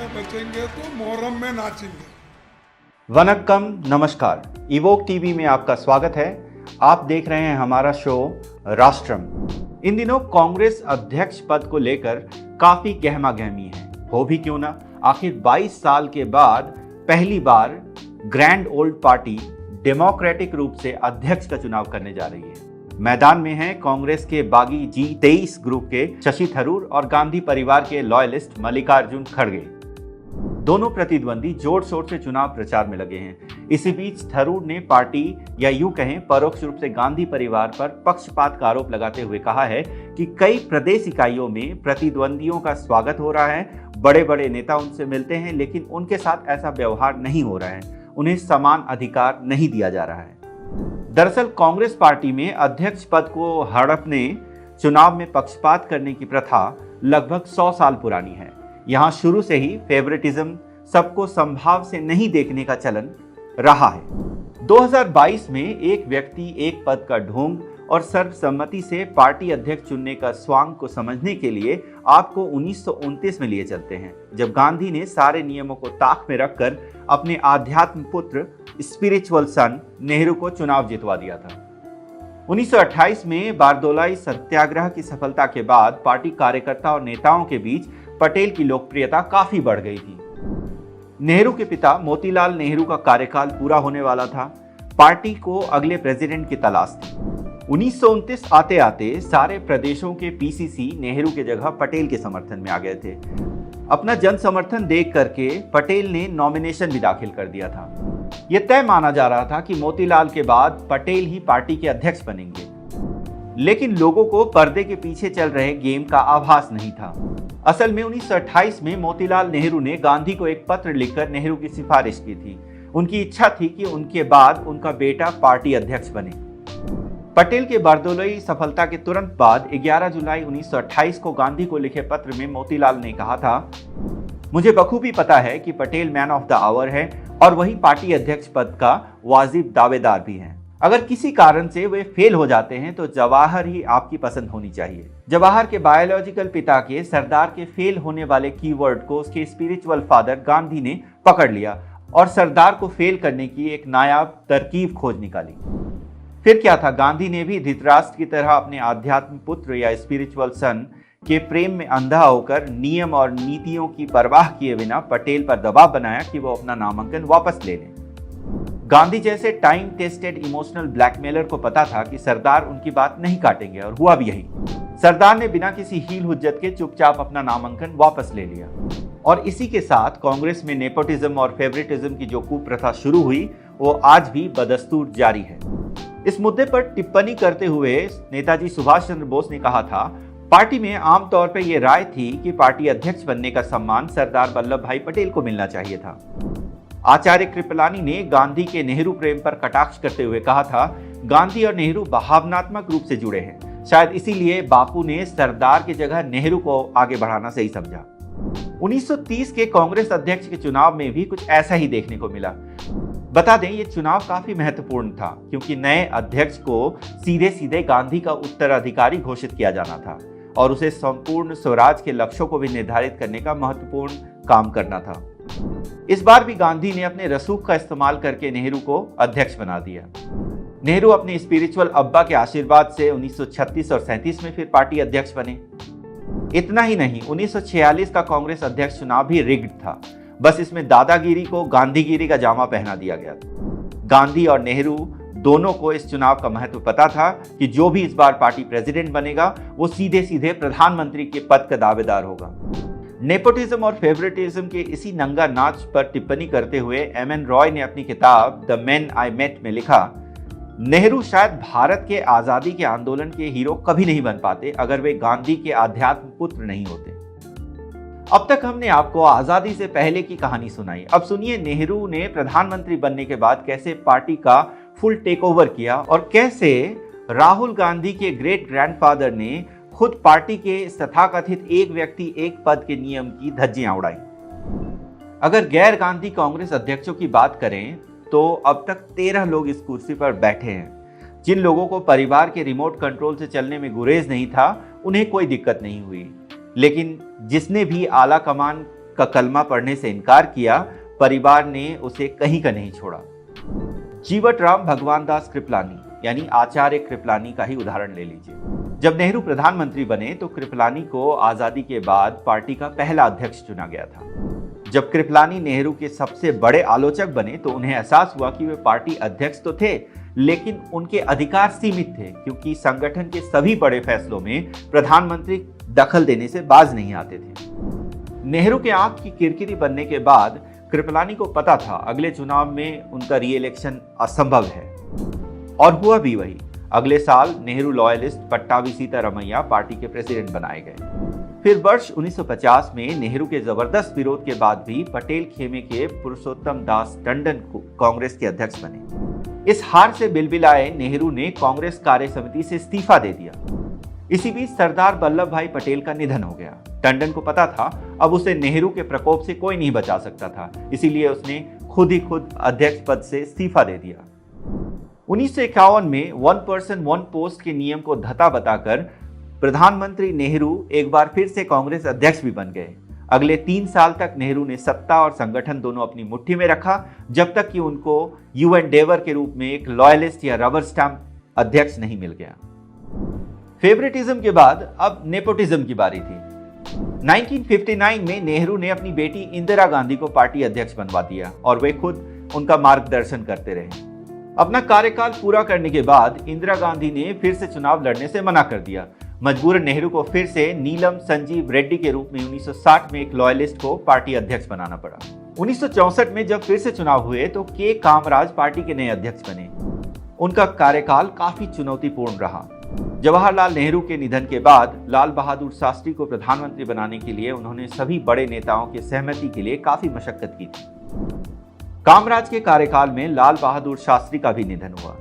में बचेंगे तो मोहर्रम में नाचेंगे। वनक्कम, नमस्कार। इवोक टीवी में आपका स्वागत है। आप देख रहे हैं हमारा शो राष्ट्रम। इन दिनों कांग्रेस अध्यक्ष पद को लेकर काफी गहमागहमी है। हो भी क्यों ना, आखिर 22 साल के बाद पहली बार ग्रैंड ओल्ड पार्टी डेमोक्रेटिक रूप से अध्यक्ष का चुनाव करने जा रही है। मैदान में हैं कांग्रेस के बागी G23 ग्रुप के शशि थरूर और गांधी परिवार के लॉयलिस्ट मल्लिकार्जुन खड़गे। दोनों प्रतिद्वंदी जोर शोर से चुनाव प्रचार में लगे हैं। इसी बीच थरूर ने पार्टी या यूं कहें परोक्ष रूप से गांधी परिवार पर पक्षपात का आरोप लगाते हुए कहा है कि कई प्रदेश इकाइयों में प्रतिद्वंदियों का स्वागत हो रहा है, बड़े बड़े नेता उनसे मिलते हैं, लेकिन उनके साथ ऐसा व्यवहार नहीं हो रहा है, उन्हें समान अधिकार नहीं दिया जा रहा है। दरअसल कांग्रेस पार्टी में अध्यक्ष पद को हड़पने, चुनाव में पक्षपात करने की प्रथा लगभग 100 साल पुरानी है। यहाँ शुरू से ही फेवरेटिज्म, सबको समभाव से नहीं देखने का चलन रहा है। 2022 में एक व्यक्ति एक पद का ढोंग और सर्वसम्मति से पार्टी अध्यक्ष चुनने का स्वांग को समझने के लिए आपको 1929 में लिए चलते हैं, जब गांधी ने सारे नियमों को ताक में रखकर अपने आध्यात्म पुत्र स्पिरिचुअल सन नेहरू को चुनाव जितवा दिया था। 1928 में बारदोलाई सत्याग्रह की सफलता के बाद पार्टी कार्यकर्ता और नेताओं के बीच पटेल की लोकप्रियता काफी बढ़ गई थी। नेहरू के पिता मोतीलाल नेहरू का कार्यकाल पूरा होने वाला था। पार्टी को अगले प्रेसिडेंट की तलाश थी। 1929 आते आते सारे प्रदेशों के पीसीसी नेहरू के जगह पटेल के समर्थन में आ गए थे। अपना जन समर्थन देख करके पटेल ने नॉमिनेशन भी दाखिल कर दिया था। यह तय माना जा रहा था कि मोतीलाल के बाद पटेल ही पार्टी के अध्यक्ष बनेंगे, लेकिन लोगों को पर्दे के पीछे चल रहे गेम का आभास नहीं था। असल में 1928 में मोतीलाल नेहरू ने गांधी को एक पत्र लिखकर नेहरू की सिफारिश की थी। उनकी इच्छा थी कि उनके बाद उनका बेटा पार्टी अध्यक्ष बने। पटेल के बारदोलाई सफलता के तुरंत बाद 11 जुलाई 1928 को गांधी को लिखे पत्र में मोतीलाल ने कहा था, मुझे बखूबी पता है कि Patel man of the hour है और वही पार्टी अध्यक्ष पद का वाजिब दावेदार भी हैं। अगर किसी कारण से वे फेल हो जाते हैं तो जवाहर ही आपकी पसंद होनी चाहिए। जवाहर के बायोलॉजिकल पिता के सरदार के फेल होने वाले कीवर्ड को उसके स्पिरिचुअल फादर गांधी ने पकड़ लिया और सरदार को फेल करने की एक नायाब तरकीब खोज निकाली। फिर क्या था, गांधी ने भी धृतराष्ट्र की तरह अपने आध्यात्म पुत्र या स्पिरिचुअल सन के प्रेम में अंधा होकर नियम और नीतियों की परवाह किए बिना पटेल पर दबाव बनाया कि वो अपना नामांकन वापस ले लें। गांधी जैसे टाइम टेस्टेड इमोशनल ब्लैकमेलर को पता था कि सरदार उनकी बात नहीं काटेंगे, और हुआ भी यही। सरदार ने बिना किसी हील हुज्जत के चुपचाप अपना नामांकन वापस ले लिया। और इसी के साथ कांग्रेस में नेपोटिज्म और फेवरेटिज्म की जो कुप्रथा शुरू हुई, वो आज भी बदस्तूर जारी है। इस मुद्दे पर टिप्पणी करते हुए नेताजी सुभाष चंद्र बोस ने कहा था, पार्टी में आमतौर पर यह राय थी कि पार्टी अध्यक्ष बनने का सम्मान सरदार वल्लभ भाई पटेल को मिलना चाहिए था। आचार्य कृपलानी ने गांधी के नेहरू प्रेम पर कटाक्ष करते हुए कहा था, गांधी और नेहरू भावनात्मक रूप से जुड़े हैं, शायद इसीलिए बापू ने सरदार की जगह नेहरू को आगे बढ़ाना सही समझा। 1930 के कांग्रेस अध्यक्ष के चुनाव में भी कुछ ऐसा ही देखने को मिला। बता दें, ये चुनाव काफी महत्वपूर्ण था क्योंकि नए अध्यक्ष को सीधे सीधे गांधी का उत्तराधिकारी घोषित किया जाना था और उसे संपूर्ण स्वराज के लक्ष्यों को भी निर्धारित करने का महत्वपूर्ण काम करना था। इस बार भी गांधी ने अपने रसूख का इस्तेमाल करके नेहरू को अध्यक्ष बना दिया। नेहरू अपने स्पिरिचुअल अब्बा के आशीर्वाद से 1936 और 37 में फिर पार्टी अध्यक्ष बने। इतना ही नहीं, 1946 का कांग्रेस अध्यक्ष चुनाव भी रिग्ड था, बस इसमें दादागिरी को गांधीगिरी का जामा पहना दिया गया था। गांधी और नेहरू दोनों को इस चुनाव का महत्व पता था कि जो भी इस बार पार्टी प्रेसिडेंट बनेगा वो सीधे सीधे प्रधानमंत्री के पद का दावेदार होगा। नेपोटिज्म और फेवरेटिज्म के इसी नंगा नाच पर टिप्पणी करते हुए एमएन रॉय ने अपनी किताब द मैन आई मेट में लिखा, नेहरू शायद भारत के आजादी के आंदोलन के हीरो कभी नहीं बन पाते अगर वे गांधी के आध्यात्म पुत्र नहीं होते। अब तक हमने आपको आजादी से पहले की कहानी सुनाई। अब सुनिए नेहरू ने प्रधानमंत्री बनने के बाद कैसे पार्टी का फुल टेक ओवर किया और कैसे राहुल गांधी के ग्रेट ग्रैंडफादर ने खुद पार्टी के तथाकथित एक व्यक्ति एक पद के नियम की धज्जियां उड़ाई। अगर गैर गांधी कांग्रेस अध्यक्षों की बात करें तो अब तक 13 लोग इस कुर्सी पर बैठे हैं। जिन लोगों को परिवार के रिमोट कंट्रोल से चलने में गुरेज नहीं था, उन्हें कोई दिक्कत नहीं हुई, लेकिन जिसने भी आला कमान का कलमा पढ़ने से इनकार किया, परिवार ने उसे कहीं का नहीं छोड़ा। जीवटराम भगवान दास कृपलानी यानी आचार्य कृपलानी का ही उदाहरण ले लीजिए। जब नेहरू प्रधानमंत्री बने तो कृपलानी को आजादी के बाद पार्टी का पहला अध्यक्ष चुना गया था। जब कृपलानी नेहरू के सबसे बड़े आलोचक बने तो उन्हें एहसास हुआ कि वे पार्टी अध्यक्ष तो थे, लेकिन उनके अधिकार सीमित थे, क्योंकि संगठन के सभी बड़े फैसलों में प्रधानमंत्री दखल देने से बाज नहीं आते थे। नेहरू के आंख की किरकिरी बनने के बाद कृपलानी को पता था अगले चुनाव में उनका री-इलेक्शन असंभव है, और हुआ भी वही। अगले साल नेहरू लॉयलिस्ट पट्टाभी सीतारमैया पार्टी के प्रेसिडेंट बनाए गए। फिर वर्ष 1950 में नेहरू के जबरदस्त विरोध के बाद भी पटेल खेमे के पुरुषोत्तम दास टंडन को कांग्रेस के अध्यक्ष बने। इस हार से बिलबिलाए नेहरू ने कांग्रेस कार्य समिति से इस्तीफा दे दिया। इसी बीच सरदार वल्लभ भाई पटेल का निधन हो गया। टंडन को पता था अब उसे नेहरू के प्रकोप से कोई नहीं बचा सकता था, इसीलिए उसने खुद अध्यक्ष पद से इस्तीफा दे दिया। 1951 में 1 पर्सन 1 पोस्ट के नियम को धता बताकर प्रधानमंत्री नेहरू एक बार फिर से कांग्रेस अध्यक्ष भी बन गए। अगले 3 साल तक नेहरू ने सत्ता और संगठन दोनों अपनी मुट्ठी में रखा, जब तक कि उनको यू एंडेवर के रूप में एक लॉयलिस्ट या रबर स्टैंप अध्यक्ष नहीं मिल गया। फेवरेटिज्म के बाद अब नेपोटिज्म की बारी थी। 1959 में नेहरू ने अपनी बेटी इंदिरा गांधी को पार्टी अध्यक्ष बनवा दिया और वे खुद उनका मार्गदर्शन करते रहे। अपना कार्यकाल पूरा करने के बाद इंदिरा गांधी ने फिर से चुनाव लड़ने से मना कर दिया। मजबूरन नेहरू को फिर से नीलम संजीव रेड्डी के रूप में 1960 में एक लॉयलिस्ट को पार्टी अध्यक्ष बनाना पड़ा। 1964 में जब फिर से चुनाव हुए तो के कामराज पार्टी के नए अध्यक्ष बने। उनका कार्यकाल काफी चुनौतीपूर्ण रहा। जवाहरलाल नेहरू के निधन के बाद लाल बहादुर शास्त्री को प्रधानमंत्री बनाने के लिए उन्होंने सभी बड़े नेताओं की सहमति के लिए काफी मशक्कत की थी। कामराज के कार्यकाल में लाल बहादुर शास्त्री का भी निधन हुआ।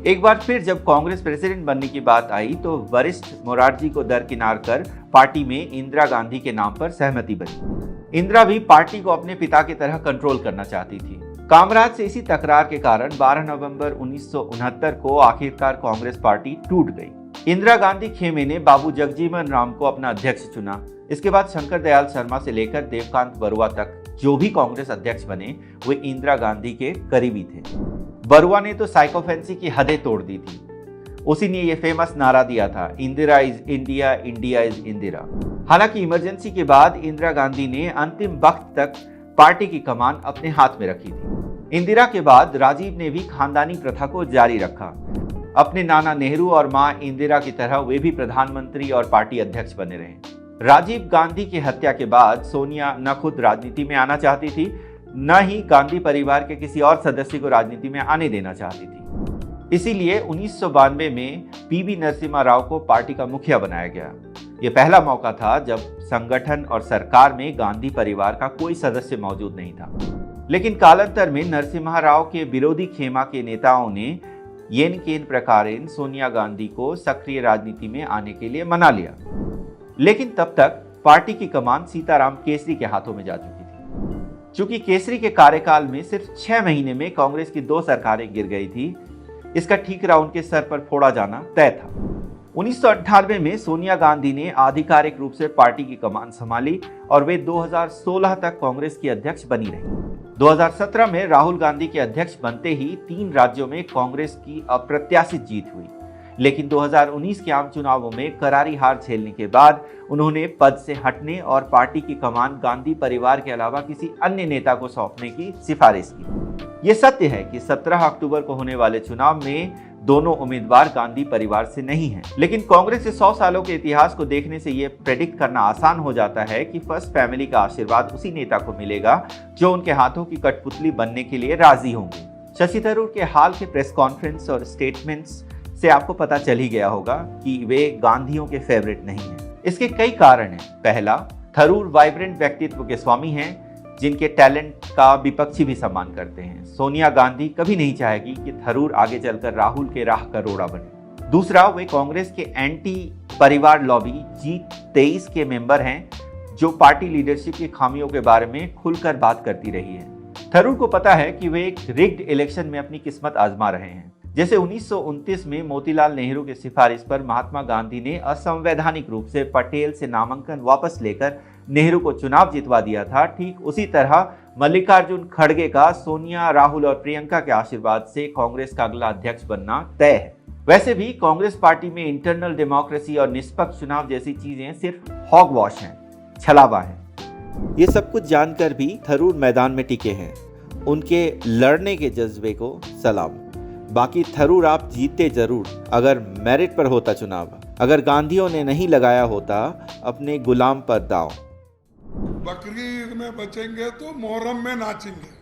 एक बार फिर जब कांग्रेस प्रेसिडेंट बनने की बात आई तो वरिष्ठ मोरारजी को दरकिनार कर पार्टी में इंदिरा गांधी के नाम पर सहमति बनी। इंदिरा भी पार्टी को अपने पिता की तरह कंट्रोल करना चाहती थी। कामराज से इसी तकरार के कारण 12 नवंबर 1969 को आखिरकार कांग्रेस पार्टी टूट गई। इंदिरा गांधी खेमे ने बाबू जगजीवन राम को अपना अध्यक्ष चुना। इसके बाद शंकर दयाल शर्मा से लेकर देवकांत बरुआ तक जो भी कांग्रेस अध्यक्ष बने वे इंदिरा गांधी के करीबी थे। बरुआ ने तो साइकोफेंसी की हदें तोड़ दी थी। उसी ने ये फेमस नारा दिया था, Indira is India, India is Indira. हालांकि इमरजेंसी के बाद इंदिरा गांधी ने अंतिम वक्त तक पार्टी की कमान अपने हाथ में रखी थी। इंदिरा के बाद राजीव ने भी खानदानी प्रथा को जारी रखा। अपने नाना नेहरू और मां इंदिरा की तरह वे भी प्रधानमंत्री और पार्टी अध्यक्ष बने रहे। राजीव गांधी की हत्या के बाद सोनिया न खुद राजनीति में आना चाहती थी, न ही गांधी परिवार के किसी और सदस्य को राजनीति में आने देना चाहती थी। इसीलिए 1992 में पीवी नरसिम्हा राव को पार्टी का मुखिया बनाया गया। ये पहला मौका था जब संगठन और सरकार में गांधी परिवार का कोई सदस्य मौजूद नहीं था। लेकिन कालांतर में नरसिम्हा राव के विरोधी खेमा के नेताओं ने येन केन प्रकारेण सोनिया गांधी को सक्रिय राजनीति में आने के लिए मना लिया। लेकिन तब तक पार्टी की कमान सीताराम केसरी के हाथों में जा चुकी थी। चूंकि केसरी के कार्यकाल में सिर्फ 6 महीने में कांग्रेस की 2 सरकारें गिर गई थी, इसका ठीकरा उनके सर पर फोड़ा जाना तय था। 1998 में सोनिया गांधी ने आधिकारिक रूप से पार्टी की कमान संभाली और वे 2016 तक कांग्रेस की अध्यक्ष बनी रही। 2017 में राहुल गांधी के अध्यक्ष बनते ही 3 राज्यों में कांग्रेस की अप्रत्याशित जीत हुई। लेकिन 2019 के आम चुनावों में करारी हार झेलने के बाद उन्होंने पद से हटने और पार्टी की कमान गांधी परिवार के अलावा किसी अन्य नेता को सौंपने की सिफारिश की। ये सत्य है कि 17 अक्टूबर को होने वाले चुनाव में दोनों उम्मीदवार गांधी परिवार से नहीं हैं। लेकिन कांग्रेस के 100 सालों के इतिहास को देखने से ये प्रेडिक्ट करना आसान हो जाता है कि फर्स्ट फैमिली का आशीर्वाद उसी नेता को मिलेगा जो उनके हाथों की कठपुतली बनने के लिए राजी होंगे। शशि थरूर के हाल के प्रेस कॉन्फ्रेंस और स्टेटमेंट्स से आपको पता चल ही गया होगा कि वे गांधियों के फेवरेट नहीं हैं। इसके कई कारण हैं। पहला, थरूर वाइब्रेंट व्यक्तित्व के स्वामी हैं जिनके टैलेंट का विपक्षी भी सम्मान करते हैं। सोनिया गांधी कभी नहीं चाहेगी कि थरूर आगे चलकर राहुल के राह का रोड़ा बने। दूसरा, वे कांग्रेस के एंटी परिवार लॉबी G23 के मेंबर हैं जो पार्टी लीडरशिप की खामियों के बारे में खुलकर बात करती रही है। थरूर को पता है कि वे एक रिग्ड इलेक्शन में अपनी किस्मत आजमा रहे हैं। जैसे 1929 में मोतीलाल नेहरू की सिफारिश पर महात्मा गांधी ने असंवैधानिक रूप से पटेल से नामांकन वापस लेकर नेहरू को चुनाव जितवा दिया था, ठीक उसी तरह मल्लिकार्जुन खड़गे का सोनिया, राहुल और प्रियंका के आशीर्वाद से कांग्रेस का अगला अध्यक्ष बनना तय है। वैसे भी कांग्रेस पार्टी में इंटरनल डेमोक्रेसी और निष्पक्ष चुनाव जैसी चीजें सिर्फ हॉगवॉश हैं, छलावा है। ये सब कुछ जानकर भी थरूर मैदान में टिके हैं। उनके लड़ने के जज्बे को सलाम। बाकी थरूर आप जीतते जरूर अगर मेरिट पर होता चुनाव, अगर गांधियों ने नहीं लगाया होता अपने गुलाम पर दांव। बकरी ईद में बचेंगे तो मोहर्रम में नाचेंगे।